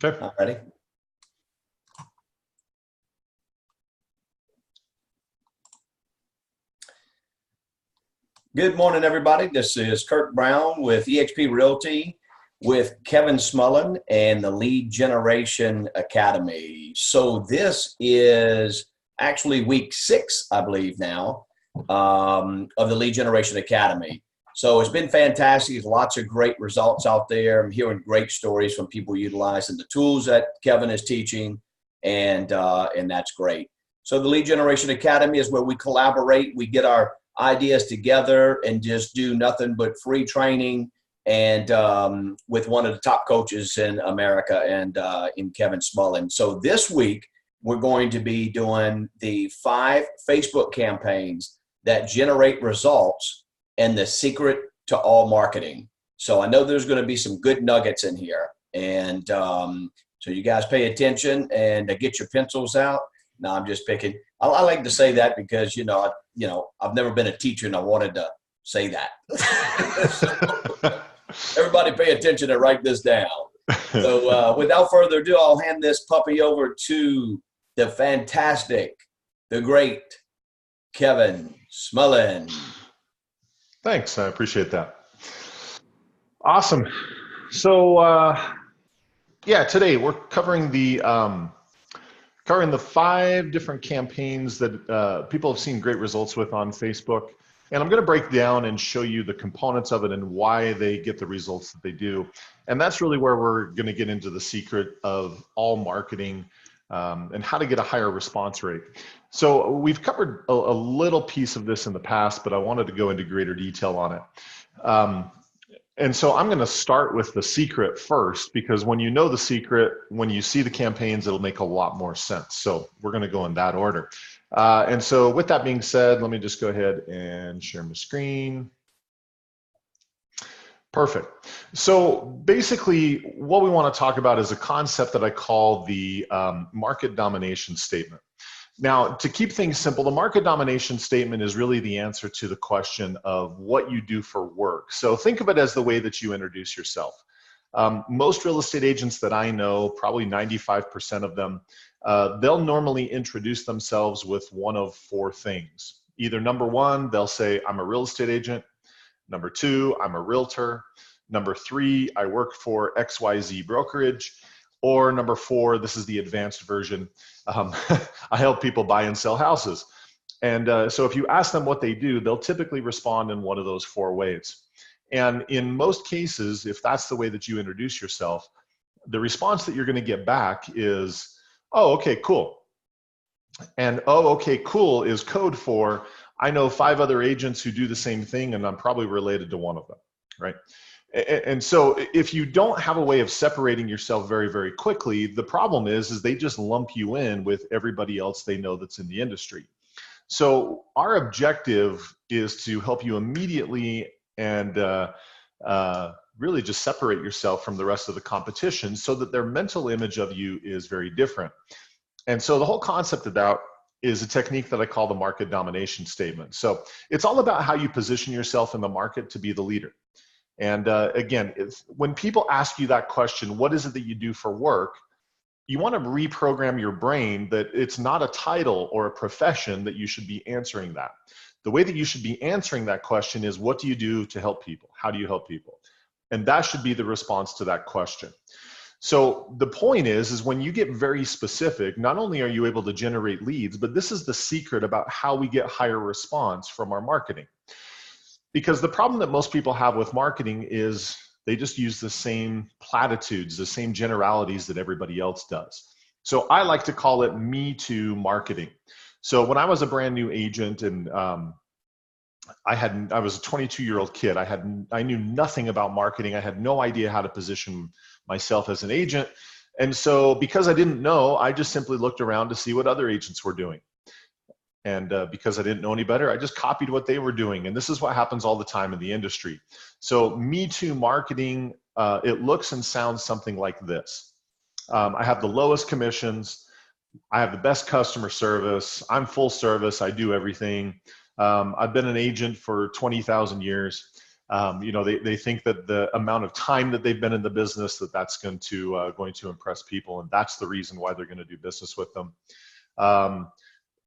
Okay. I'm ready. Good morning, everybody. This is Kirk Brown with eXp Realty with Kevin Smullen and the Lead Generation Academy. So this is actually week 6, I believe now, of the Lead Generation Academy. So it's been fantastic. There's lots of great results out there. I'm hearing great stories from people utilizing the tools that Kevin is teaching, and that's great. So the Lead Generation Academy is where we collaborate. We get our ideas together and just do nothing but free training, and with one of the top coaches in America, and in Kevin Smullen. So this week we're going to be doing the 5 Facebook campaigns that generate results and the secret to all marketing. So I know there's going to be some good nuggets in here, and so you guys pay attention and get your pencils out. No, I'm just picking. I like to say that because I've never been a teacher, and I wanted to say that. So, everybody pay attention and write this down. So without further ado, I'll hand this puppy over to the fantastic, the great Kevin Smullen. Thanks. I appreciate that. Awesome. So today we're covering the 5 different campaigns that people have seen great results with on Facebook. And I'm going to break down and show you the components of it and why they get the results that they do. And that's really where we're going to get into the secret of all marketing, and how to get a higher response rate. So we've covered a little piece of this in the past, but I wanted to go into greater detail on it. And so I'm going to start with the secret first, because when you know the secret, when you see the campaigns, it'll make a lot more sense. So we're going to go in that order. And so with that being said, let me just go ahead and share my screen. Perfect. So basically what we want to talk about is a concept that I call the market domination statement. Now, to keep things simple, the market domination statement is really the answer to the question of what you do for work. So think of it as the way that you introduce yourself. Most real estate agents that I know, probably 95% of them, they'll normally introduce themselves with one of 4 things. Either number 1, they'll say, I'm a real estate agent. Number 2, I'm a realtor. Number 3, I work for XYZ brokerage. Or number 4, this is the advanced version, I help people buy and sell houses. And so if you ask them what they do, they'll typically respond in one of those 4 ways. And in most cases, if that's the way that you introduce yourself, the response that you're going to get back is, oh, okay, cool. And oh, okay, cool is code for, I know 5 other agents who do the same thing, and I'm probably related to one of them, right? And so if you don't have a way of separating yourself very, very quickly, the problem is they just lump you in with everybody else they know that's in the industry. So our objective is to help you immediately and really just separate yourself from the rest of the competition so that their mental image of you is very different. And so the whole concept of that is a technique that I call the market domination statement. So it's all about how you position yourself in the market to be the leader. And again, when people ask you that question, what is it that you do for work? You want to reprogram your brain that it's not a title or a profession that you should be answering that. The way that you should be answering that question is, what do you do to help people? How do you help people? And that should be the response to that question. So the point is when you get very specific, not only are you able to generate leads, but this is the secret about how we get higher response from our marketing. Because the problem that most people have with marketing is they just use the same platitudes, the same generalities that everybody else does. So I like to call it me too marketing. So when I was a brand new agent and I was a 22-year-old kid, I knew nothing about marketing. I had no idea how to position myself as an agent. And so because I didn't know, I just simply looked around to see what other agents were doing. And because I didn't know any better, I just copied what they were doing. And this is what happens all the time in the industry. So me too marketing, it looks and sounds something like this. I have the lowest commissions. I have the best customer service. I'm full service. I do everything. I've been an agent for 20,000 years. You know, they think that the amount of time that they've been in the business, that's going to impress people, and that's the reason why they're going to do business with them.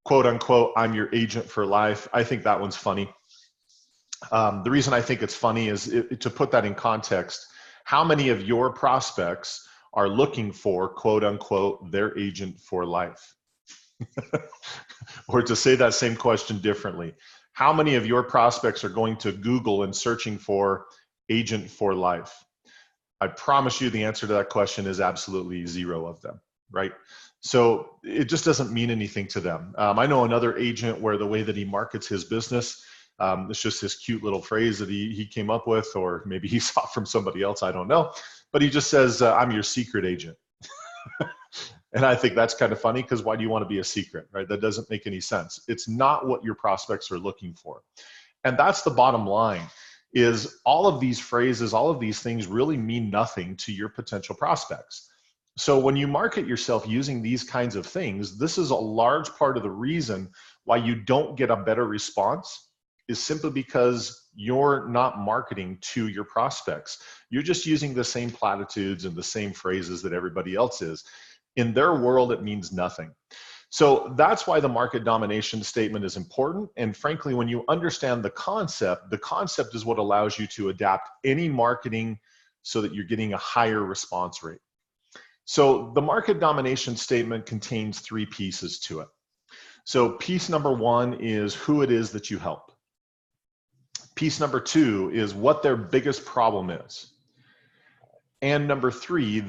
Quote unquote, I'm your agent for life. I think that one's funny. The reason I think it's funny is to put that in context. How many of your prospects are looking for, quote unquote, their agent for life? Or to say that same question differently, how many of your prospects are going to Google and searching for agent for life? I promise you the answer to that question is absolutely zero of them, right? So it just doesn't mean anything to them. I know another agent where the way that he markets his business, it's just this cute little phrase that he came up with, or maybe he saw from somebody else, I don't know. But he just says, I'm your secret agent. And I think that's kind of funny, because why do you want to be a secret, right? That doesn't make any sense. It's not what your prospects are looking for. And that's the bottom line, is all of these phrases, all of these things really mean nothing to your potential prospects. So when you market yourself using these kinds of things, this is a large part of the reason why you don't get a better response, is simply because you're not marketing to your prospects. You're just using the same platitudes and the same phrases that everybody else is. In their world, it means nothing. So that's why the market domination statement is important. And frankly, when you understand the concept is what allows you to adapt any marketing so that you're getting a higher response rate. So the market domination statement contains 3 pieces to it. So piece number 1 is who it is that you help. Piece number 2 is what their biggest problem is. And number 3,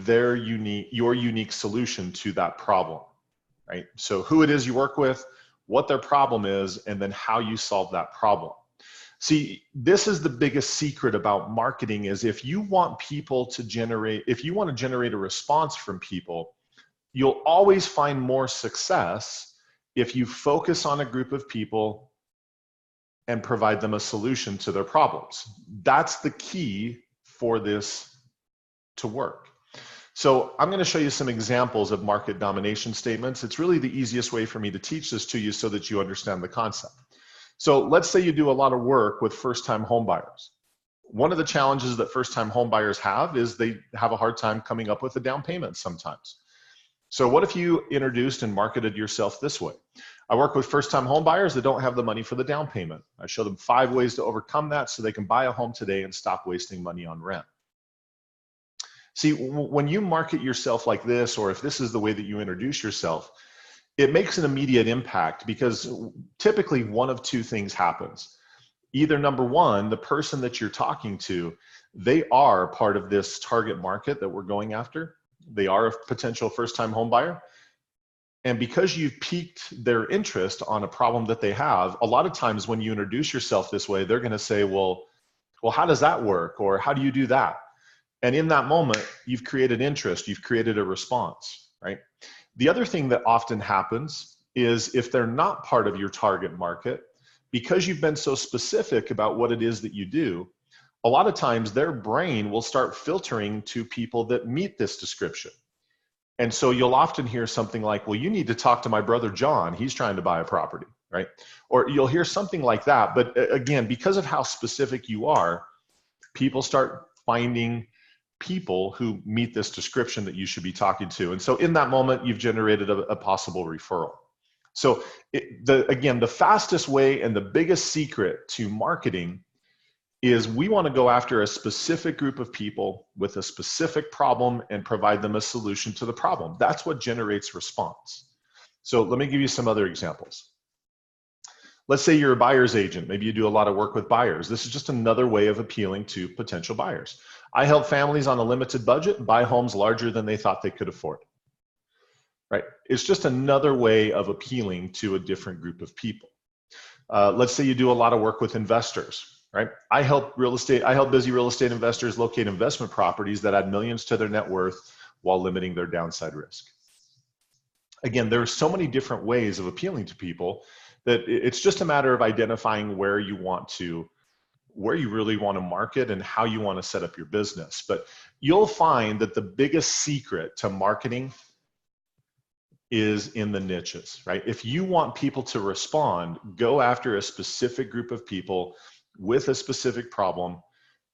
your unique solution to that problem, right? So who it is you work with, what their problem is, and then how you solve that problem. See, this is the biggest secret about marketing, is if you want people to if you want to generate a response from people, you'll always find more success if you focus on a group of people and provide them a solution to their problems. That's the key for this to work. So I'm going to show you some examples of market domination statements. It's really the easiest way for me to teach this to you so that you understand the concept. So let's say you do a lot of work with first-time home buyers. One of the challenges that first-time home buyers have is they have a hard time coming up with a down payment sometimes. So what if you introduced and marketed yourself this way? I work with first-time home buyers that don't have the money for the down payment. I show them 5 ways to overcome that so they can buy a home today and stop wasting money on rent. See, when you market yourself like this, or if this is the way that you introduce yourself, it makes an immediate impact, because typically one of 2 things happens. Either number 1, the person that you're talking to, they are part of this target market that we're going after. They are a potential first-time home buyer. And because you've piqued their interest on a problem that they have, a lot of times when you introduce yourself this way, they're going to say, well, how does that work? Or how do you do that? And in that moment, you've created interest, you've created a response, right? The other thing that often happens is if they're not part of your target market, because you've been so specific about what it is that you do, a lot of times their brain will start filtering to people that meet this description. And so you'll often hear something like, well, you need to talk to my brother John, he's trying to buy a property, right? Or you'll hear something like that. But again, because of how specific you are, people start finding people who meet this description that you should be talking to. And so in that moment, you've generated a possible referral. So again, the fastest way and the biggest secret to marketing is we want to go after a specific group of people with a specific problem and provide them a solution to the problem. That's what generates response. So let me give you some other examples. Let's say you're a buyer's agent. Maybe you do a lot of work with buyers. This is just another way of appealing to potential buyers. I help families on a limited budget buy homes larger than they thought they could afford. Right? It's just another way of appealing to a different group of people. Let's say you do a lot of work with investors. Right? I help busy real estate investors locate investment properties that add millions to their net worth while limiting their downside risk. Again, there are so many different ways of appealing to people that it's just a matter of identifying where you really want to market and how you want to set up your business. But you'll find that the biggest secret to marketing is in the niches, right? If you want people to respond, go after a specific group of people with a specific problem,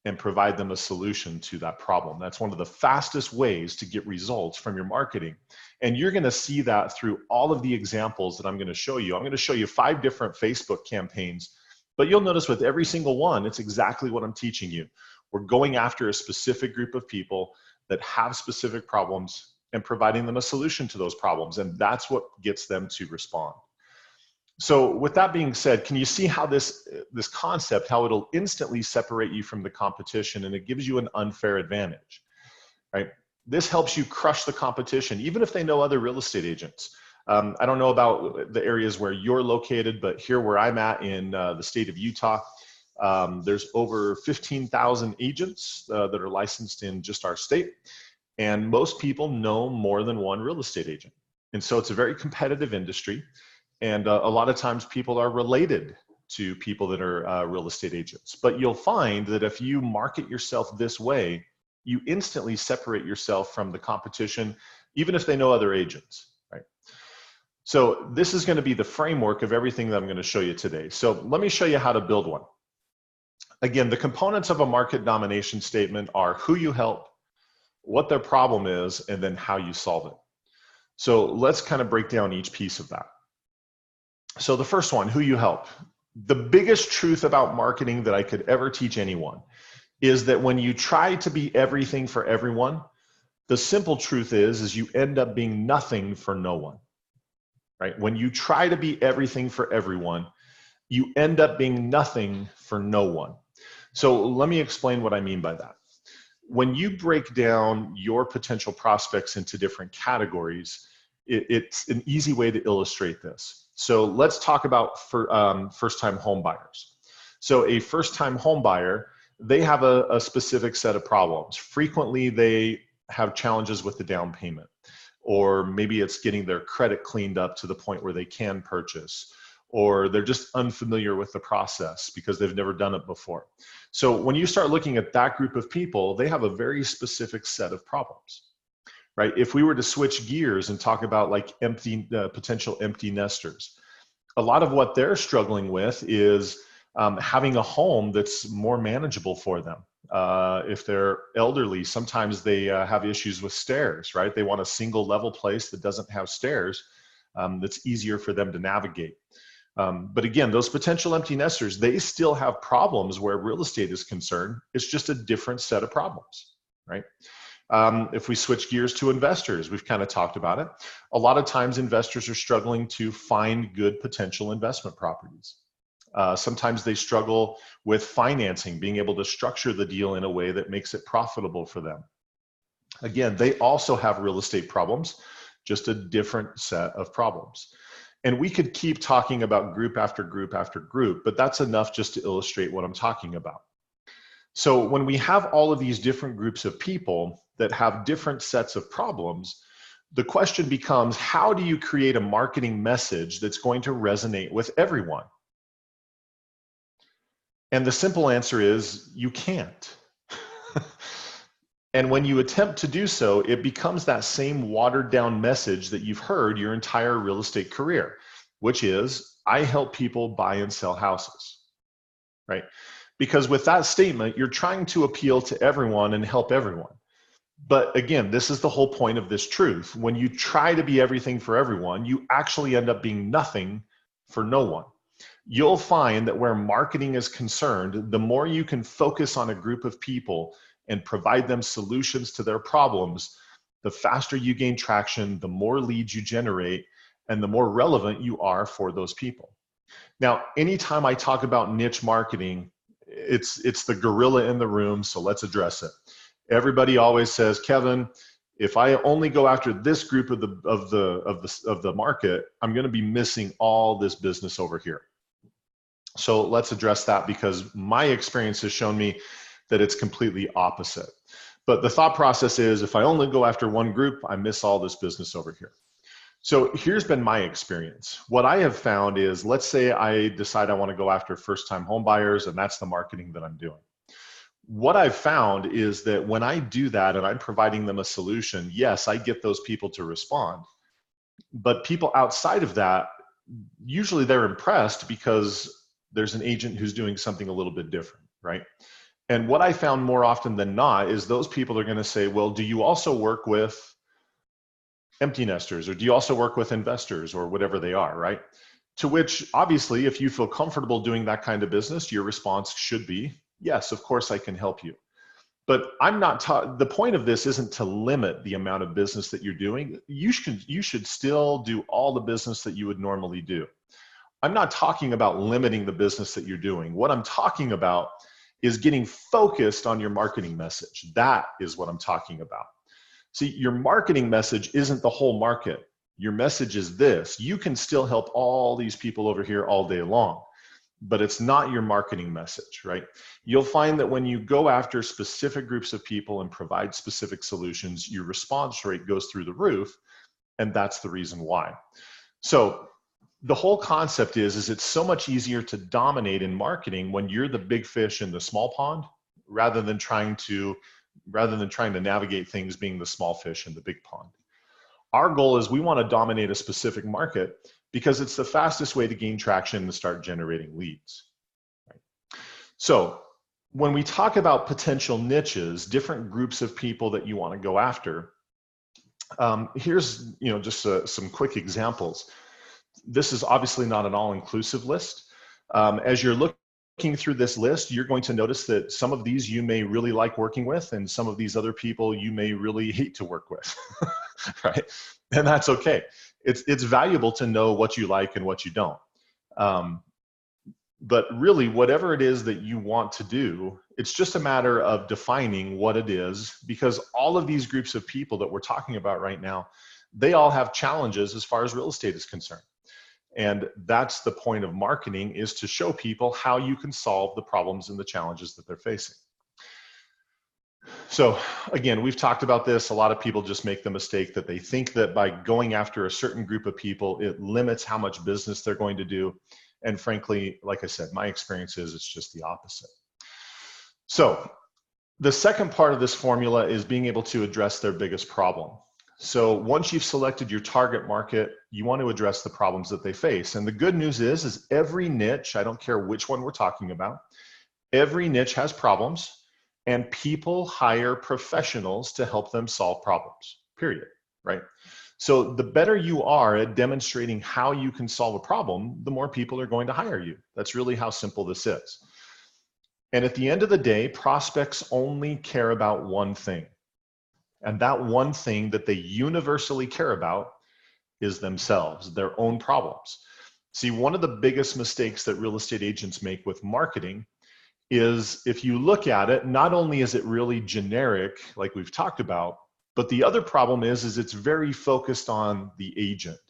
and provide them a solution to that problem. That's one of the fastest ways to get results from your marketing. And you're going to see that through all of the examples that I'm going to show you. I'm going to show you 5 different Facebook campaigns, but you'll notice with every single one, it's exactly what I'm teaching you. We're going after a specific group of people that have specific problems and providing them a solution to those problems. And that's what gets them to respond. So with that being said, can you see how this concept, how it'll instantly separate you from the competition, and it gives you an unfair advantage, right? This helps you crush the competition, even if they know other real estate agents. I don't know about the areas where you're located, but here where I'm at in the state of Utah, there's over 15,000 agents that are licensed in just our state. And most people know more than one real estate agent. And so it's a very competitive industry. And a lot of times people are related to people that are real estate agents. But you'll find that if you market yourself this way, you instantly separate yourself from the competition, even if they know other agents, right? So this is going to be the framework of everything that I'm going to show you today. So let me show you how to build one. Again, the components of a market domination statement are who you help, what their problem is, and then how you solve it. So let's kind of break down each piece of that. So the first one, who you help. The biggest truth about marketing that I could ever teach anyone is that when you try to be everything for everyone, the simple truth is you end up being nothing for no one, right? When you try to be everything for everyone, you end up being nothing for no one. So let me explain what I mean by that. When you break down your potential prospects into different categories, it's an easy way to illustrate this. So let's talk about first-time home buyers. So a first-time home buyer, they have a specific set of problems. Frequently, they have challenges with the down payment, or maybe it's getting their credit cleaned up to the point where they can purchase, or they're just unfamiliar with the process because they've never done it before. So when you start looking at that group of people, they have a very specific set of problems. Right? If we were to switch gears and talk about like potential empty nesters, a lot of what they're struggling with is having a home that's more manageable for them. If they're elderly, sometimes they have issues with stairs, right? They want a single level place that doesn't have stairs that's easier for them to navigate. But again, those potential empty nesters, they still have problems where real estate is concerned. It's just a different set of problems, right? If we switch gears to investors, we've kind of talked about it. A lot of times investors are struggling to find good potential investment properties. Sometimes they struggle with financing, being able to structure the deal in a way that makes it profitable for them. Again, they also have real estate problems, just a different set of problems. And we could keep talking about group after group after group, but that's enough just to illustrate what I'm talking about. So when we have all of these different groups of people that have different sets of problems, the question becomes, how do you create a marketing message that's going to resonate with everyone? And the simple answer is you can't. And when you attempt to do so, it becomes that same watered down message that you've heard your entire real estate career, which is, I help people buy and sell houses, right? Because with that statement, you're trying to appeal to everyone and help everyone. But again, this is the whole point of this truth. When you try to be everything for everyone, you actually end up being nothing for no one. You'll find that where marketing is concerned, the more you can focus on a group of people and provide them solutions to their problems, the faster you gain traction, the more leads you generate, and the more relevant you are for those people. Now, anytime I talk about niche marketing, it's the gorilla in the room, so let's address it. Everybody always says, Kevin, if I only go after this group of the market, I'm going to be missing all this business over here. So let's address that, because my experience has shown me that it's completely opposite. But the thought process is, if I only go after one group, I miss all this business over here. So here's been my experience. What I have found is, let's say I decide I want to go after first-time home buyers, and that's the marketing that I'm doing. What I've found is that when I do that and I'm providing them a solution, yes, I get those people to respond. But people outside of that, usually they're impressed because there's an agent who's doing something a little bit different, right? And what I found more often than not is those people are going to say, well, do you also work with empty nesters, or do you also work with investors, or whatever they are, right? To which, obviously, if you feel comfortable doing that kind of business, your response should be, yes, of course I can help you. But I'm not the point of this isn't to limit the amount of business that you're doing. You should still do all the business that you would normally do. I'm not talking about limiting the business that you're doing. What I'm talking about is getting focused on your marketing message. That is what I'm talking about. See, your marketing message isn't the whole market. Your message is this. You can still help all these people over here all day long, but it's not your marketing message, right? You'll find that when you go after specific groups of people and provide specific solutions, your response rate goes through the roof, and that's the reason why. So the whole concept is it's so much easier to dominate in marketing when you're the big fish in the small pond, rather than trying to navigate things being the small fish in the big pond. Our goal is we want to dominate a specific market because it's the fastest way to gain traction and start generating leads. Right? So when we talk about potential niches, different groups of people that you want to go after, here's just some quick examples. This is obviously not an all-inclusive list. As you're looking through this list, you're going to notice that some of these you may really like working with, and some of these other people you may really hate to work with, right? And that's okay. It's valuable to know what you like and what you don't. But really, whatever it is that you want to do, it's just a matter of defining what it is, because all of these groups of people that we're talking about right now, they all have challenges as far as real estate is concerned. And that's the point of marketing, is to show people how you can solve the problems and the challenges that they're facing. So again, we've talked about this. A lot of people just make the mistake that they think that by going after a certain group of people, it limits how much business they're going to do. And frankly, like I said, my experience is it's just the opposite. So the second part of this formula is being able to address their biggest problem. So once you've selected your target market, you want to address the problems that they face. And the good news is every niche, I don't care which one we're talking about, every niche has problems, and people hire professionals to help them solve problems, period, right? So the better you are at demonstrating how you can solve a problem, the more people are going to hire you. That's really how simple this is. And at the end of the day, prospects only care about one thing. And that one thing that they universally care about is themselves, their own problems. See, one of the biggest mistakes that real estate agents make with marketing is, if you look at it, not only is it really generic, like we've talked about, but the other problem is it's very focused on the agent,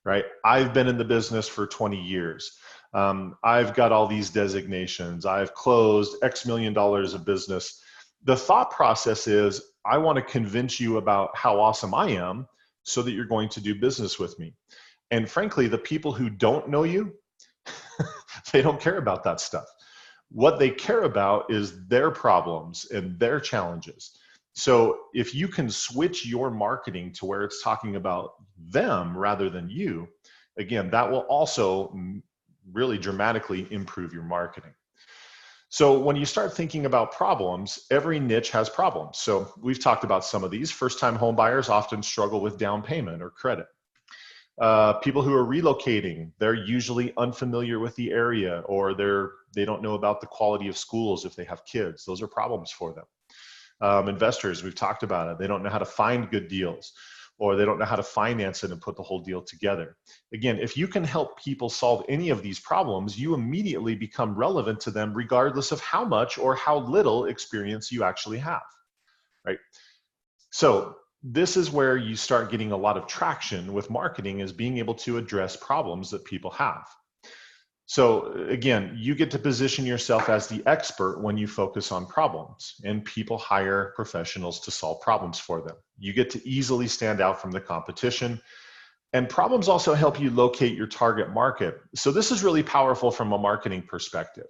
right? I've been in the business for 20 years. I've got all these designations. I've closed X million dollars of business. The thought process is, I want to convince you about how awesome I am so that you're going to do business with me. And frankly, the people who don't know you, they don't care about that stuff. What they care about is their problems and their challenges. So if you can switch your marketing to where it's talking about them rather than you, again, that will also really dramatically improve your marketing. So when you start thinking about problems, every niche has problems. So we've talked about some of these. First-time home buyers often struggle with down payment or credit. People who are relocating, they're usually unfamiliar with the area, or they don't know about the quality of schools if they have kids. Those are problems for them. Investors, we've talked about it. They don't know how to find good deals, or they don't know how to finance it and put the whole deal together. Again, if you can help people solve any of these problems, you immediately become relevant to them regardless of how much or how little experience you actually have, right? So this is where you start getting a lot of traction with marketing, is being able to address problems that people have. So again, you get to position yourself as the expert when you focus on problems, and people hire professionals to solve problems for them. You get to easily stand out from the competition, and problems also help you locate your target market. So this is really powerful from a marketing perspective.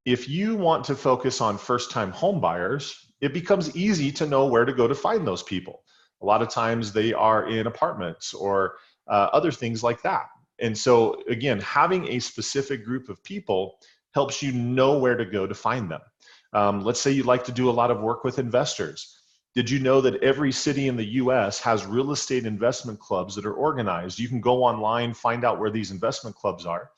If you want to focus on first-time home buyers, it becomes easy to know where to go to find those people. A lot of times they are in apartments or other things like that. And so again, having a specific group of people helps you know where to go to find them. Let's say you like to do a lot of work with investors. Did you know that every city in the US has real estate investment clubs that are organized? You can go online, find out where these investment clubs are.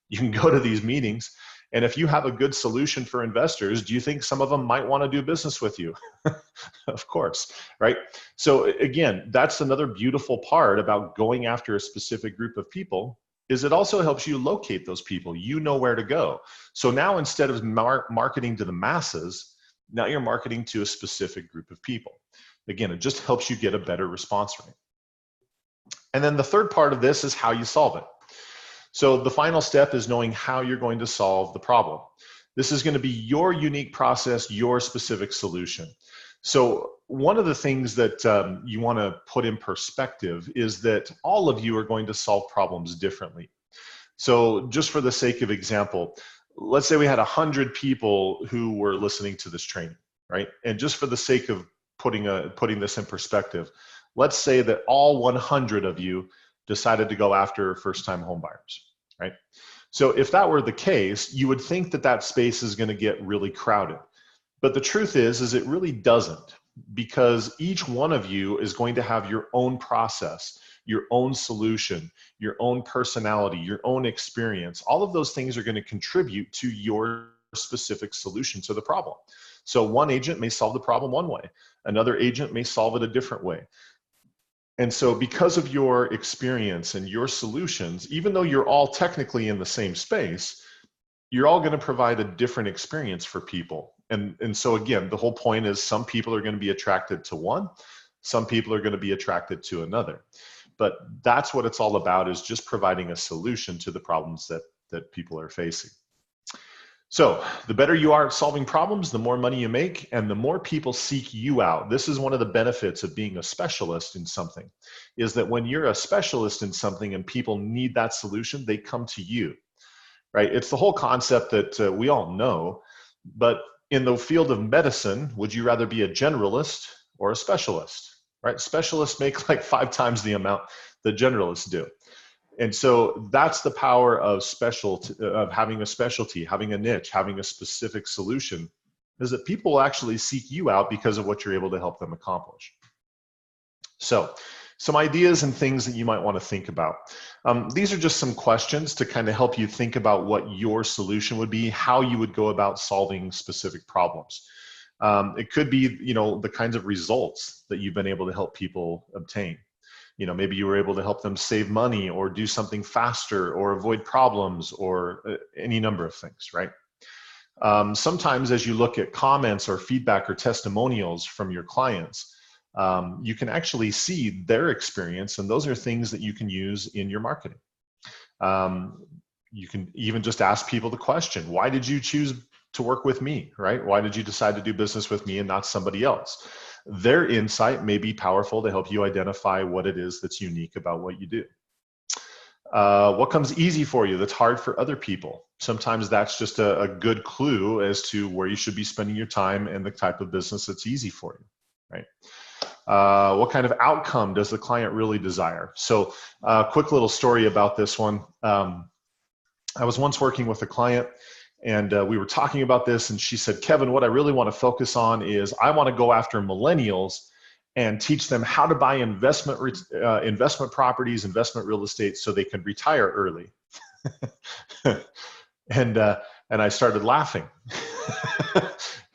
You can go to these meetings. And if you have a good solution for investors, do you think some of them might want to do business with you? Of course, right? So again, that's another beautiful part about going after a specific group of people, is it also helps you locate those people. You know where to go. So now instead of marketing to the masses, now you're marketing to a specific group of people. Again, it just helps you get a better response rate. And then the third part of this is how you solve it. So the final step is knowing how you're going to solve the problem. This is going to be your unique process, your specific solution. So one of the things that you want to put in perspective is that all of you are going to solve problems differently. So just for the sake of example, let's say we had 100 people who were listening to this training, right? And just for the sake of putting this in perspective, let's say that all 100 of you decided to go after first-time home buyers, right? So if that were the case, you would think that that space is going to get really crowded. But the truth is it really doesn't, because each one of you is going to have your own process, your own solution, your own personality, your own experience. All of those things are going to contribute to your specific solution to the problem. So one agent may solve the problem one way, another agent may solve it a different way. And so because of your experience and your solutions, even though you're all technically in the same space, you're all going to provide a different experience for people. And so again, the whole point is some people are going to be attracted to one, some people are going to be attracted to another. But that's what it's all about, is just providing a solution to the problems that people are facing. So the better you are at solving problems, the more money you make, and the more people seek you out. This is one of the benefits of being a specialist in something, is that when you're a specialist in something and people need that solution, they come to you, right? It's the whole concept that we all know, but in the field of medicine, would you rather be a generalist or a specialist, right? Specialists make like 5 times the amount that generalists do. And so that's the power of having a specialty, having a niche, having a specific solution, is that people will actually seek you out because of what you're able to help them accomplish. So some ideas and things that you might want to think about. These are just some questions to kind of help you think about what your solution would be, how you would go about solving specific problems. It could be, the kinds of results that you've been able to help people obtain. Maybe you were able to help them save money or do something faster or avoid problems or any number of things, right? Sometimes as you look at comments or feedback or testimonials from your clients, you can actually see their experience, and those are things that you can use in your marketing. You can even just ask people the question, why did you choose to work with me, right? Why did you decide to do business with me and not somebody else? Their insight may be powerful to help you identify what it is that's unique about what you do. What comes easy for you that's hard for other people? Sometimes that's just a good clue as to where you should be spending your time and the type of business that's easy for you, right? What kind of outcome does the client really desire? So quick little story about this one. I was once working with a client, and we were talking about this, and she said, Kevin, what I really want to focus on is I want to go after millennials and teach them how to buy investment properties, investment real estate, so they can retire early. And I started laughing.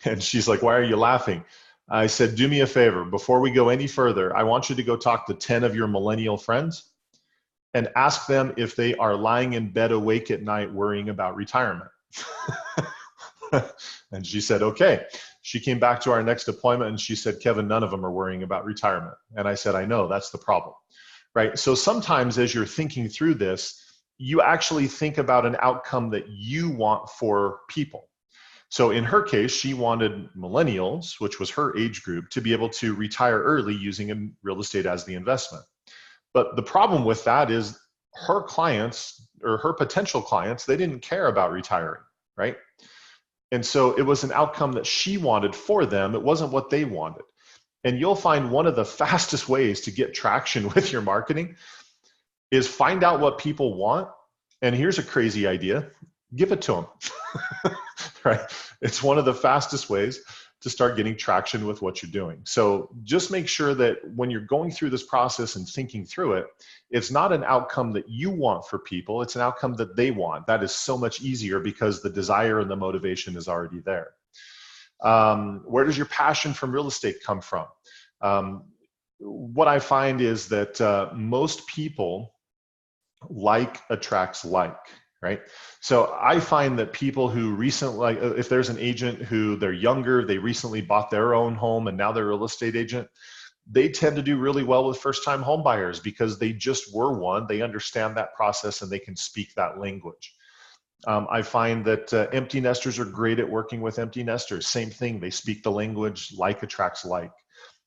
And she's like, why are you laughing? I said, do me a favor. Before we go any further, I want you to go talk to 10 of your millennial friends and ask them if they are lying in bed awake at night worrying about retirement. And she said, okay. She came back to our next appointment and she said, Kevin, none of them are worrying about retirement. And I said, I know, that's the problem, right? So sometimes as you're thinking through this, you actually think about an outcome that you want for people. So in her case, she wanted millennials, which was her age group, to be able to retire early using real estate as the investment. But the problem with that is her clients, or her potential clients, they didn't care about retiring, right? And so it was an outcome that she wanted for them. It wasn't what they wanted. And you'll find one of the fastest ways to get traction with your marketing is find out what people want. And here's a crazy idea. Give it to them, right? It's one of the fastest ways to start getting traction with what you're doing. So just make sure that when you're going through this process and thinking through it, it's not an outcome that you want for people, it's an outcome that they want. That is so much easier because the desire and the motivation is already there. Where does your passion from real estate come from? What I find is that most people like attracts like, right? So I find that people who recently, like if there's an agent who they're younger, they recently bought their own home and now they're a real estate agent, they tend to do really well with first-time home buyers because they just were one. They understand that process and they can speak that language. I find that empty nesters are great at working with empty nesters. Same thing, they speak the language, like attracts like.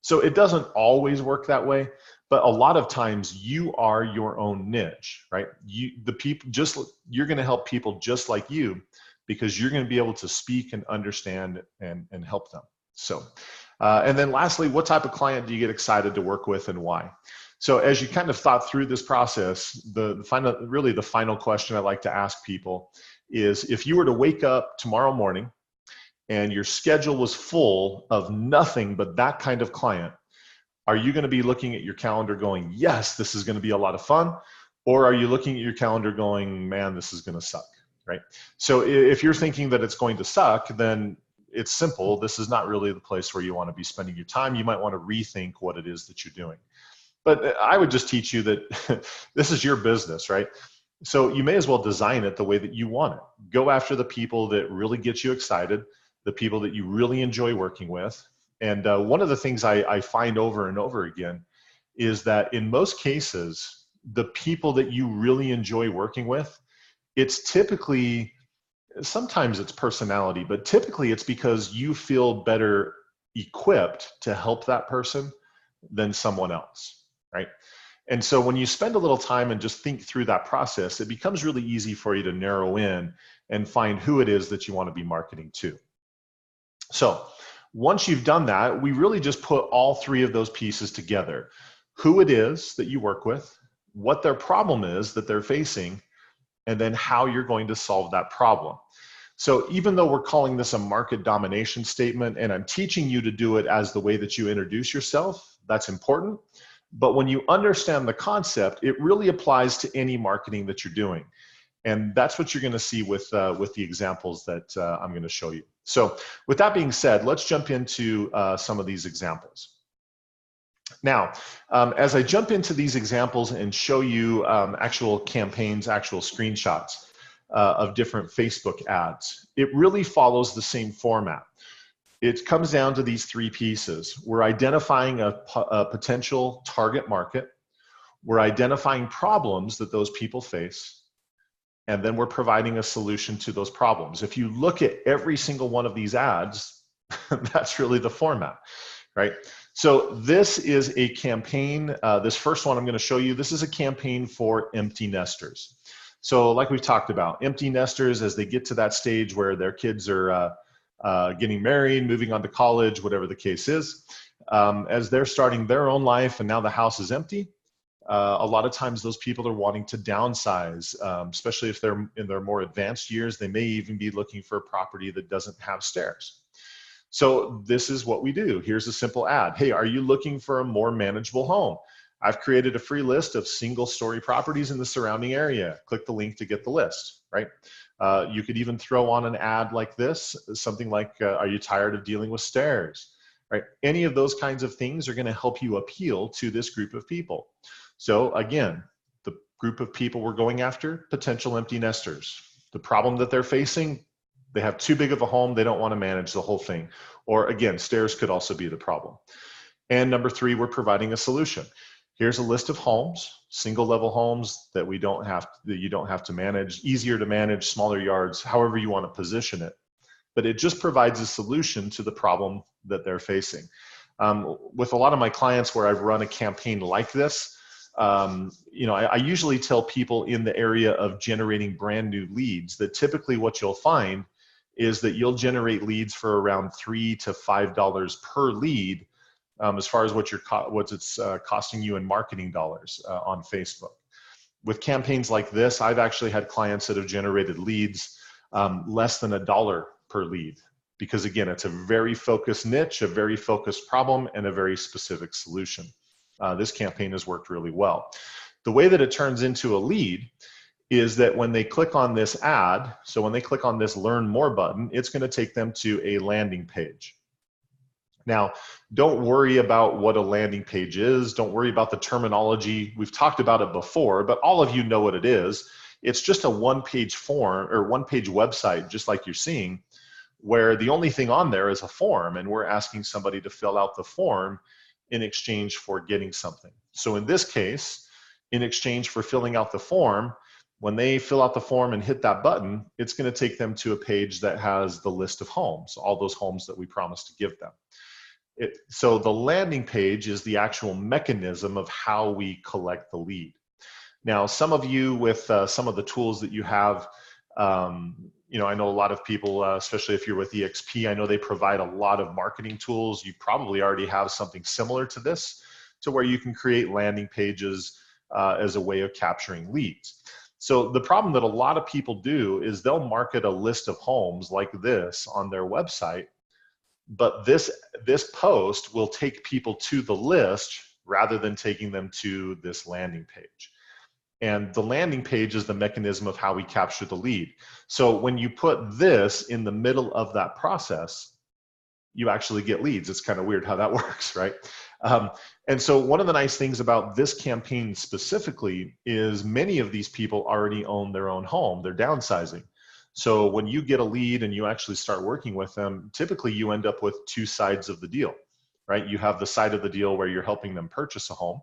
So it doesn't always work that way, but a lot of times you are your own niche, right? You're going to help people just like you because you're going to be able to speak and understand and help them. So, and then lastly, what type of client do you get excited to work with and why? So as you kind of thought through this process, the final question I like to ask people is, if you were to wake up tomorrow morning and your schedule was full of nothing but that kind of client, are you going to be looking at your calendar going, yes, this is going to be a lot of fun? Or are you looking at your calendar going, man, this is going to suck, right? So if you're thinking that it's going to suck, then it's simple. This is not really the place where you want to be spending your time. You might want to rethink what it is that you're doing. But I would just teach you that this is your business, right? So you may as well design it the way that you want it. Go after the people that really get you excited, the people that you really enjoy working with. And one of the things I find over and over again is that in most cases, the people that you really enjoy working with, it's typically, sometimes it's personality, but typically it's because you feel better equipped to help that person than someone else, right? And so when you spend a little time and just think through that process, it becomes really easy for you to narrow in and find who it is that you want to be marketing to. So once you've done that, we really just put all three of those pieces together. Who it is that you work with, what their problem is that they're facing, and then how you're going to solve that problem. So even though we're calling this a market domination statement, and I'm teaching you to do it as the way that you introduce yourself, that's important. But when you understand the concept, it really applies to any marketing that you're doing. And that's what you're going to see with the examples that I'm going to show you. So with that being said, let's jump into some of these examples. Now, as I jump into these examples and show you actual campaigns, actual screenshots of different Facebook ads, it really follows the same format. It comes down to these three pieces. We're identifying a potential target market. We're identifying problems that those people face. And then we're providing a solution to those problems. If you look at every single one of these ads, that's really the format, right? So this is a campaign. This first one I'm going to show you, this is a campaign for empty nesters. So like we've talked about, empty nesters, as they get to that stage where their kids are getting married, moving on to college, whatever the case is, as they're starting their own life and now the house is empty, a lot of times those people are wanting to downsize, especially if they're in their more advanced years. They may even be looking for a property that doesn't have stairs. So this is what we do. Here's a simple ad. Hey, are you looking for a more manageable home? I've created a free list of single-story properties in the surrounding area. Click the link to get the list, right? You could even throw on an ad like this, something like, are you tired of dealing with stairs, right? Any of those kinds of things are going to help you appeal to this group of people. So again, the group of people we're going after, potential empty nesters. The problem that they're facing, they have too big of a home, they don't want to manage the whole thing. Or again, stairs could also be the problem. And number three, we're providing a solution. Here's a list of homes, single level homes that you don't have to manage, easier to manage, smaller yards, however you want to position it. But it just provides a solution to the problem that they're facing. With a lot of my clients where I've run a campaign like this, I usually tell people in the area of generating brand new leads that typically what you'll find is that you'll generate leads for around $3 to $5 per lead, as far as what it's costing you in marketing dollars on Facebook. With campaigns like this, I've actually had clients that have generated leads less than $1 per lead. Because again, it's a very focused niche, a very focused problem, and a very specific solution. This campaign has worked really well. The way that it turns into a lead is that when they click on this ad, so when they click on this Learn More button, it's going to take them to a landing page. Now, don't worry about what a landing page is. Don't worry about the terminology. We've talked about it before, but all of you know what it is. It's just a one-page form or one-page website, just like you're seeing, where the only thing on there is a form, and we're asking somebody to fill out the form in exchange for getting something. So in this case, in exchange for filling out the form, when they fill out the form and hit that button, it's going to take them to a page that has the list of homes, all those homes that we promised to give them. So the landing page is the actual mechanism of how we collect the lead. Now, some of you with some of the tools that you have, you know, I know a lot of people, especially if you're with EXP, I know they provide a lot of marketing tools. You probably already have something similar to this, to where you can create landing pages as a way of capturing leads. So the problem that a lot of people do is they'll market a list of homes like this on their website, but this post will take people to the list rather than taking them to this landing page. And the landing page is the mechanism of how we capture the lead. So when you put this in the middle of that process, you actually get leads. It's kind of weird how that works, right? And so one of the nice things about this campaign specifically is many of these people already own their own home. They're downsizing. So when you get a lead and you actually start working with them, typically you end up with two sides of the deal, right? You have the side of the deal where you're helping them purchase a home,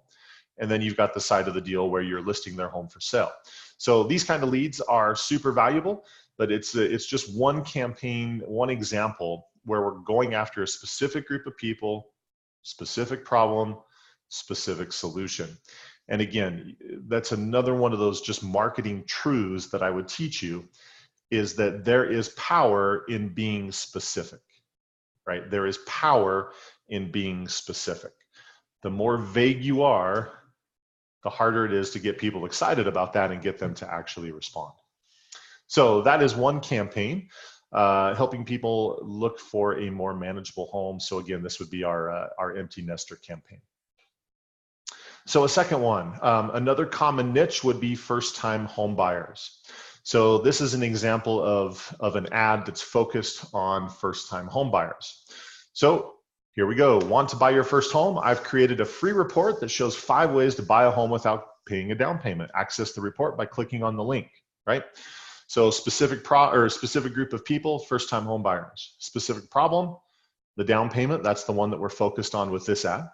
and then you've got the side of the deal where you're listing their home for sale. So these kind of leads are super valuable, but it's just one campaign, one example where we're going after a specific group of people, specific problem, specific solution. And again, that's another one of those just marketing truths that I would teach you, is that there is power in being specific, right? There is power in being specific. The more vague you are, the harder it is to get people excited about that and get them to actually respond. So that is one campaign, helping people look for a more manageable home. So again, this would be our empty nester campaign. So a second one, another common niche would be first-time home buyers. So this is an example of an ad that's focused on first-time home buyers. So here we go. Want to buy your first home? I've created a free report that shows 5 ways to buy a home without paying a down payment. Access the report by clicking on the link, right? So specific group of people, first-time home buyers. Specific problem, the down payment, that's the one that we're focused on with this ad.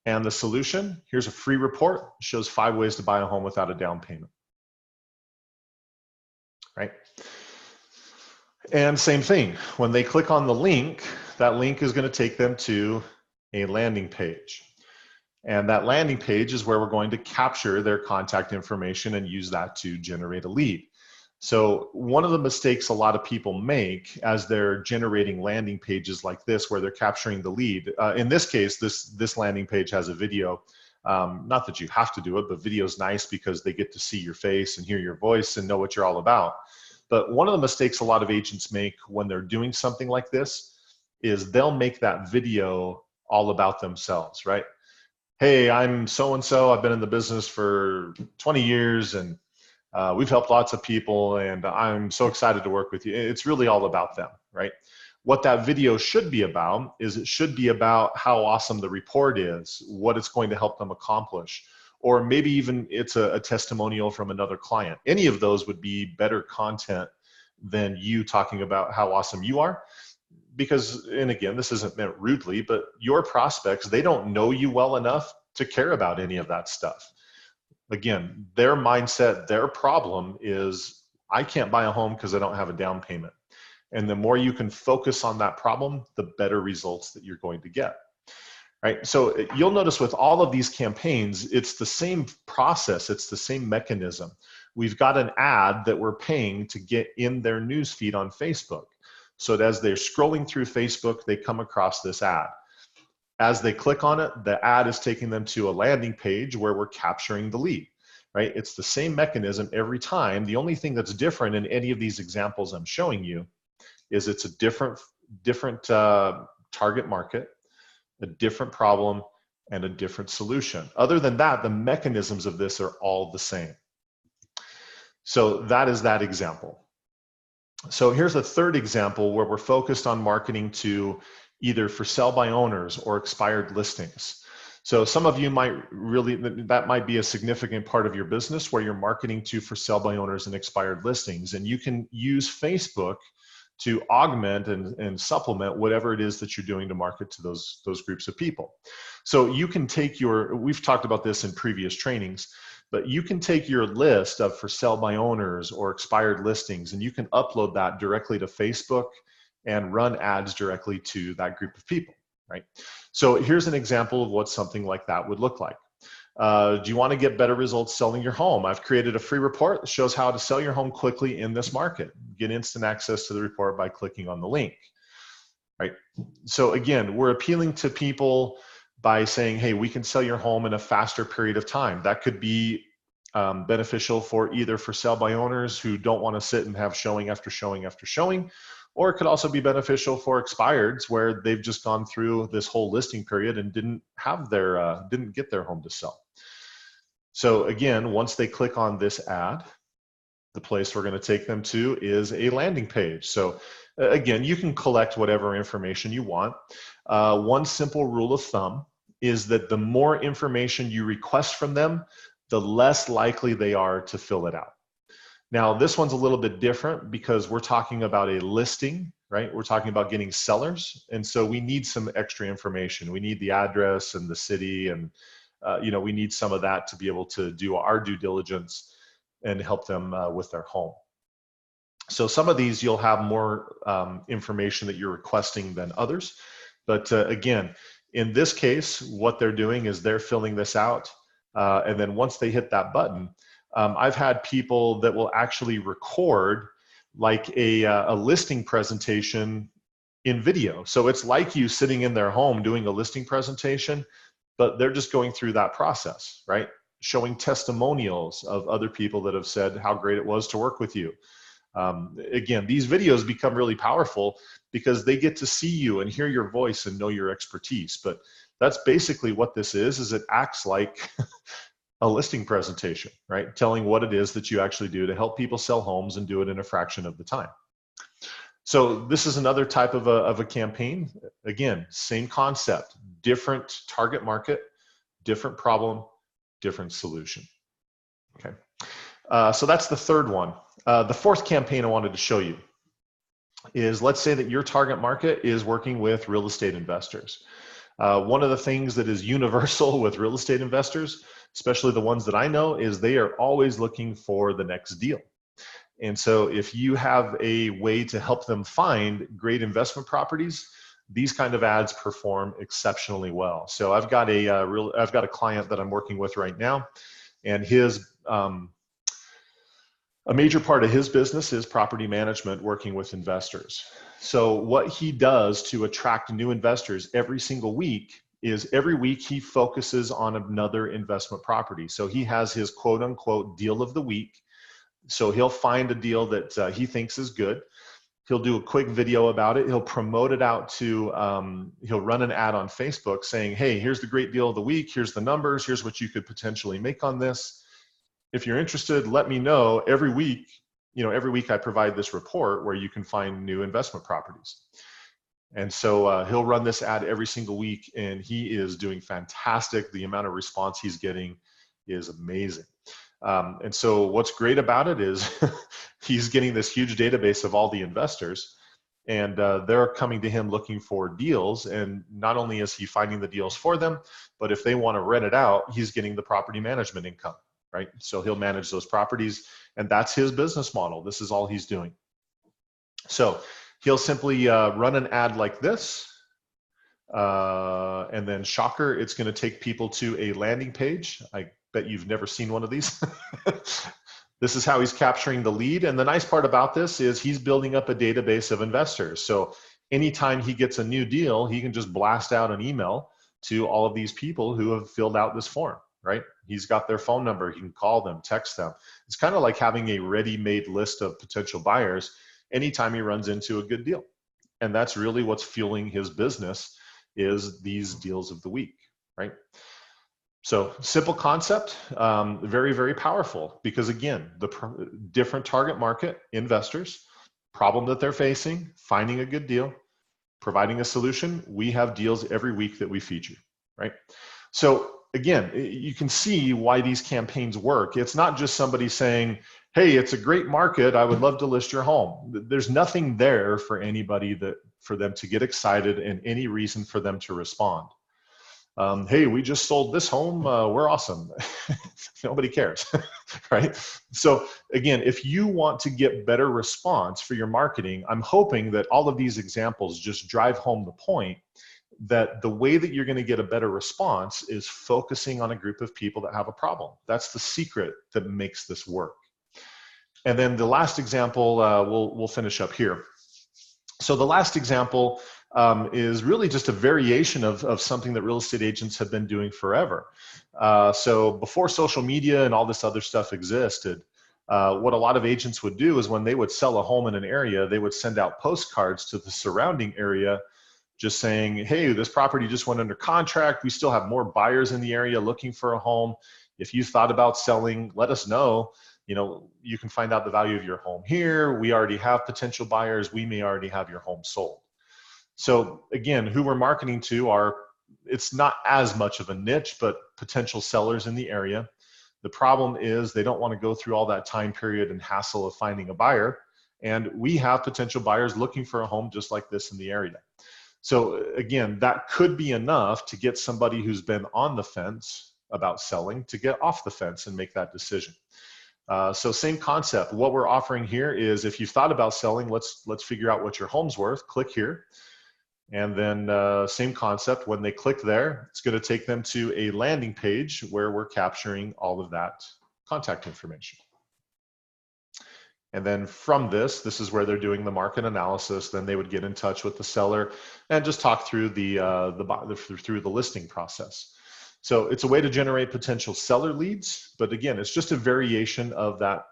And the solution, here's a free report, shows 5 ways to buy a home without a down payment, right? And same thing, when they click on the link, that link is going to take them to a landing page. And that landing page is where we're going to capture their contact information and use that to generate a lead. So one of the mistakes a lot of people make as they're generating landing pages like this, where they're capturing the lead, in this case, this landing page has a video. Not that you have to do it, but video is nice because they get to see your face and hear your voice and know what you're all about. But one of the mistakes a lot of agents make when they're doing something like this is they'll make that video all about themselves, right? Hey, I'm so-and-so, I've been in the business for 20 years and we've helped lots of people and I'm so excited to work with you. It's really all about them, right? What that video should be about is it should be about how awesome the report is, what it's going to help them accomplish, or maybe even it's a testimonial from another client. Any of those would be better content than you talking about how awesome you are. Because, and again, this isn't meant rudely, but your prospects, they don't know you well enough to care about any of that stuff. Again, their mindset, their problem is, I can't buy a home because I don't have a down payment. And the more you can focus on that problem, the better results that you're going to get. Right? So you'll notice with all of these campaigns, it's the same process, it's the same mechanism. We've got an ad that we're paying to get in their newsfeed on Facebook. So that as they're scrolling through Facebook, they come across this ad. As they click on it, the ad is taking them to a landing page where we're capturing the lead, right? It's the same mechanism every time. The only thing that's different in any of these examples I'm showing you is it's a different target market, a different problem, and a different solution. Other than that, the mechanisms of this are all the same. So that is that example. So here's a third example where we're focused on marketing to either for sell by owners or expired listings. So some of you might that might be a significant part of your business where you're marketing to for sell by owners and expired listings. And you can use Facebook to augment and supplement whatever it is that you're doing to market to those groups of people. So you can take we've talked about this in previous trainings, but you can take your list of for sell by owners or expired listings and you can upload that directly to Facebook and run ads directly to that group of people, right? So here's an example of what something like that would look like. Do you want to get better results selling your home? I've created a free report that shows how to sell your home quickly in this market. Get instant access to the report by clicking on the link, right? So again, we're appealing to people by saying, hey, we can sell your home in a faster period of time. That could be beneficial for either for sell by owners who don't want to sit and have showing after showing after showing, or it could also be beneficial for expireds where they've just gone through this whole listing period and didn't get their home to sell. So again, once they click on this ad, the place we're going to take them to is a landing page. So again, you can collect whatever information you want. One simple rule of thumb is that the more information you request from them, the less likely they are to fill it out. Now, this one's a little bit different because we're talking about a listing, right? We're talking about getting sellers. And so we need some extra information. We need the address and the city and, we need some of that to be able to do our due diligence and help them with their home. So some of these you'll have more information that you're requesting than others. But again, in this case, what they're doing is they're filling this out. And then once they hit that button, I've had people that will actually record like a listing presentation in video. So it's like you sitting in their home doing a listing presentation, but they're just going through that process, right? Showing testimonials of other people that have said how great it was to work with you. Again, these videos become really powerful because they get to see you and hear your voice and know your expertise. But that's basically what this is it acts like a listing presentation, right? Telling what it is that you actually do to help people sell homes and do it in a fraction of the time. So this is another type of a campaign. Again, same concept, different target market, different problem, different solution. Okay, so that's the third one. The fourth campaign I wanted to show you is, let's say that your target market is working with real estate investors. One of the things that is universal with real estate investors, especially the ones that I know, is they are always looking for the next deal. And so if you have a way to help them find great investment properties, these kind of ads perform exceptionally well. So I've got a client that I'm working with right now, and a major part of his business is property management, working with investors. So what he does to attract new investors every single week is every week he focuses on another investment property. So he has his quote unquote deal of the week. So he'll find a deal that he thinks is good. He'll do a quick video about it. He'll promote it out to, he'll run an ad on Facebook saying, hey, here's the great deal of the week. Here's the numbers. Here's what you could potentially make on this. If you're interested, let me know. Every week I provide this report where you can find new investment properties. And so he'll run this ad every single week, and he is doing fantastic. The amount of response he's getting is amazing. And so what's great about it is he's getting this huge database of all the investors, and they're coming to him looking for deals. And not only is he finding the deals for them, but if they want to rent it out, he's getting the property management income, right? So he'll manage those properties, and that's his business model. This is all he's doing. So he'll simply run an ad like this, and then shocker, it's going to take people to a landing page. I bet you've never seen one of these. This is how he's capturing the lead. And the nice part about this is he's building up a database of investors. So anytime he gets a new deal, he can just blast out an email to all of these people who have filled out this form, right? He's got their phone number. He can call them, text them. It's kind of like having a ready-made list of potential buyers. anytime he runs into a good deal. And that's really what's fueling his business, is these deals of the week, right? So simple concept, very, very powerful, because again, the different target market, investors, problem that they're facing, finding a good deal, providing a solution. We have deals every week that we feature, right? So again, you can see why these campaigns work. It's not just somebody saying, hey, it's a great market, I would love to list your home. There's nothing there for anybody for them to get excited and any reason for them to respond. Hey, we just sold this home, we're awesome. Nobody cares, right? So again, if you want to get better response for your marketing, I'm hoping that all of these examples just drive home the point that the way that you're going to get a better response is focusing on a group of people that have a problem. That's the secret that makes this work. And then the last example, we'll finish up here. So the last example is really just a variation of something that real estate agents have been doing forever. So before social media and all this other stuff existed, what a lot of agents would do is when they would sell a home in an area, they would send out postcards to the surrounding area just saying, hey, this property just went under contract. We still have more buyers in the area looking for a home. If you thought about selling, let us know. You know, you can find out the value of your home here. We already have potential buyers. We may already have your home sold. So again, who we're marketing to it's not as much of a niche, but potential sellers in the area. The problem is they don't want to go through all that time period and hassle of finding a buyer. And we have potential buyers looking for a home just like this in the area. So again, that could be enough to get somebody who's been on the fence about selling to get off the fence and make that decision. So same concept. What we're offering here is, if you've thought about selling, let's figure out what your home's worth. Click here. And then same concept, when they click there, it's going to take them to a landing page where we're capturing all of that contact information. And then from this is where they're doing the market analysis. Then they would get in touch with the seller and just talk through through the listing process. So it's a way to generate potential seller leads. But again, it's just a variation of that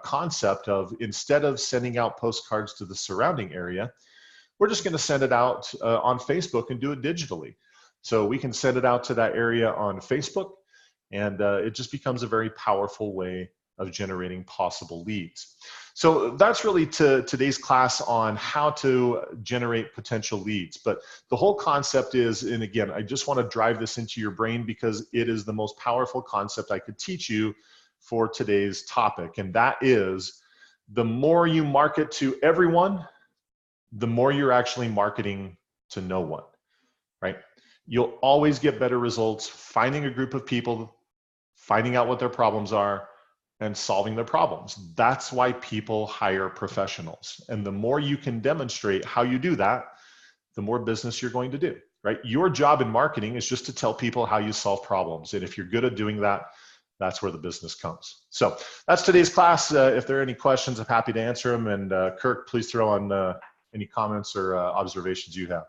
concept of, instead of sending out postcards to the surrounding area, we're just going to send it out on Facebook and do it digitally. So we can send it out to that area on Facebook, and it just becomes a very powerful way of generating possible leads. So that's really today's class on how to generate potential leads. But the whole concept is, and again, I just want to drive this into your brain because it is the most powerful concept I could teach you for today's topic. And that is, the more you market to everyone, the more you're actually marketing to no one, right? You'll always get better results finding a group of people, finding out what their problems are, and solving their problems. That's why people hire professionals. And the more you can demonstrate how you do that, the more business you're going to do, right? Your job in marketing is just to tell people how you solve problems. And if you're good at doing that, that's where the business comes. So that's today's class. If there are any questions, I'm happy to answer them. And Kirk, please throw on any comments or observations you have.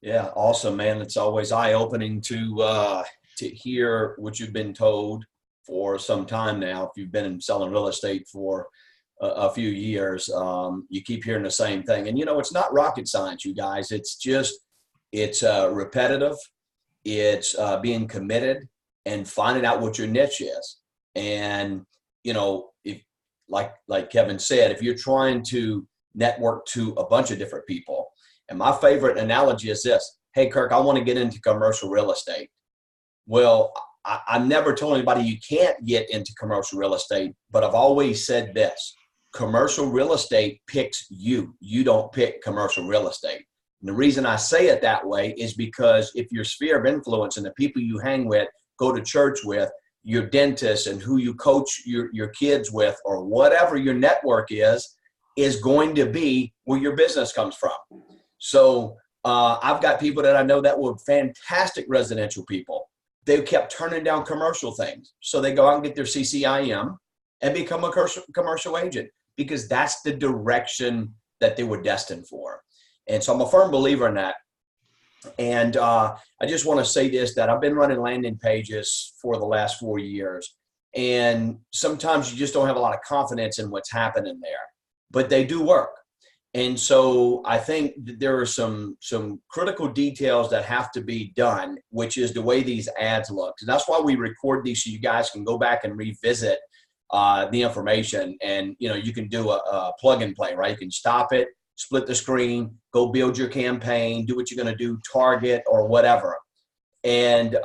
Yeah, awesome, man. It's always eye-opening to hear what you've been told for some time now. If you've been selling real estate for a few years, you keep hearing the same thing. And, you know, it's not rocket science, you guys. It's repetitive. It's being committed and finding out what your niche is. And, you know, if like Kevin said, if you're trying to network to a bunch of different people, and my favorite analogy is this: hey, Kirk, I want to get into commercial real estate. Well, I've never told anybody you can't get into commercial real estate, but I've always said this: commercial real estate picks you. You don't pick commercial real estate. And the reason I say it that way is because if your sphere of influence and the people you hang with, go to church with, your dentist and who you coach your kids with, or whatever your network is going to be where your business comes from. So I've got people that I know that were fantastic residential people. They kept turning down commercial things. So they go out and get their CCIM and become a commercial agent, because that's the direction that they were destined for. And so I'm a firm believer in that. And I just want to say this, that I've been running landing pages for the last 4 years. And sometimes you just don't have a lot of confidence in what's happening there. but they do work. And so I think there are some critical details that have to be done, which is the way these ads look. And that's why we record these, so you guys can go back and revisit the information. And, you know, you can do a plug and play, right? You can stop it, split the screen, go build your campaign, do what you're going to do, target or whatever. And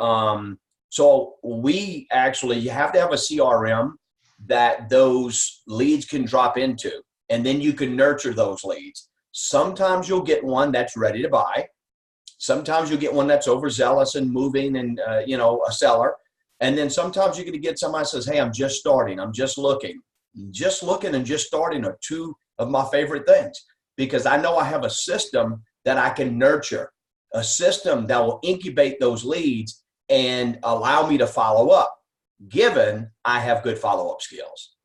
so you have to have a CRM that those leads can drop into. And then you can nurture those leads. Sometimes you'll get one that's ready to buy. Sometimes you'll get one that's overzealous and moving and, a seller. And then sometimes you're going to get somebody that says, hey, I'm just starting. I'm just looking. Just looking and just starting are two of my favorite things, because I know I have a system that I can nurture, a system that will incubate those leads and allow me to follow up, given I have good follow-up skills.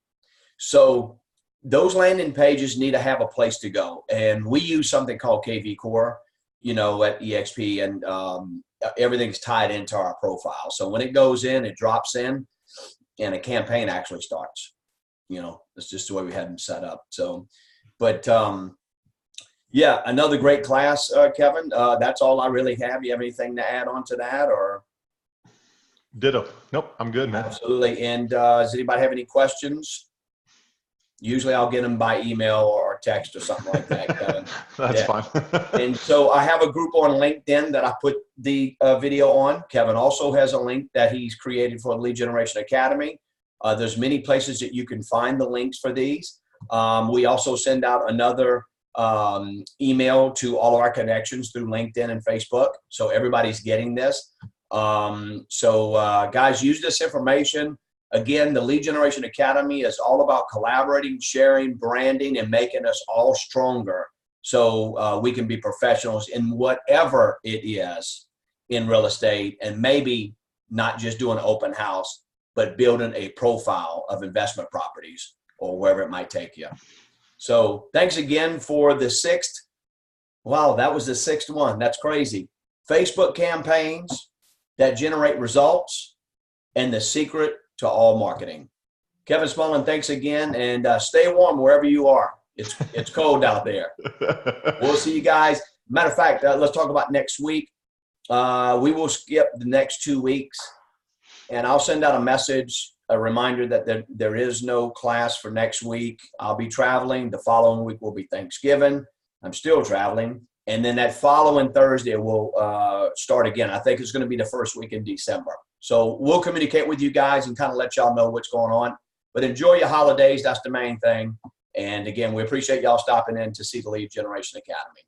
So those landing pages need to have a place to go. And we use something called KV Core, at EXP, and everything's tied into our profile. So when it goes in, it drops in, and a campaign actually starts. It's just the way we had them set up. So, but another great class, Kevin. That's all I really have. You have anything to add on to that, or? Ditto. Nope, I'm good, man. Absolutely. And does anybody have any questions? Usually I'll get them by email or text or something like that, Kevin. That's fine. And so I have a group on LinkedIn that I put the video on. Kevin also has a link that he's created for the Lead Generation Academy. There's many places that you can find the links for these. We also send out another email to all of our connections through LinkedIn and Facebook. So everybody's getting this. Guys, use this information. Again, the Lead Generation Academy is all about collaborating, sharing, branding, and making us all stronger so we can be professionals in whatever it is in real estate, and maybe not just doing an open house, but building a profile of investment properties or wherever it might take you. So thanks again for the sixth. Wow, that was the sixth one. That's crazy. Facebook campaigns that generate results and the secret to all marketing. Kevin Smullen, thanks again, and stay warm wherever you are. It's cold out there. We'll see you guys. Matter of fact, let's talk about next week. We will skip the next 2 weeks, and I'll send out a message, a reminder that there is no class for next week. I'll be traveling. The following week will be Thanksgiving. I'm still traveling. And then that following Thursday, we'll start again. I think it's going to be the first week in December. So we'll communicate with you guys and kind of let y'all know what's going on. But enjoy your holidays. That's the main thing. And again, we appreciate y'all stopping in to see the Lead Generation Academy.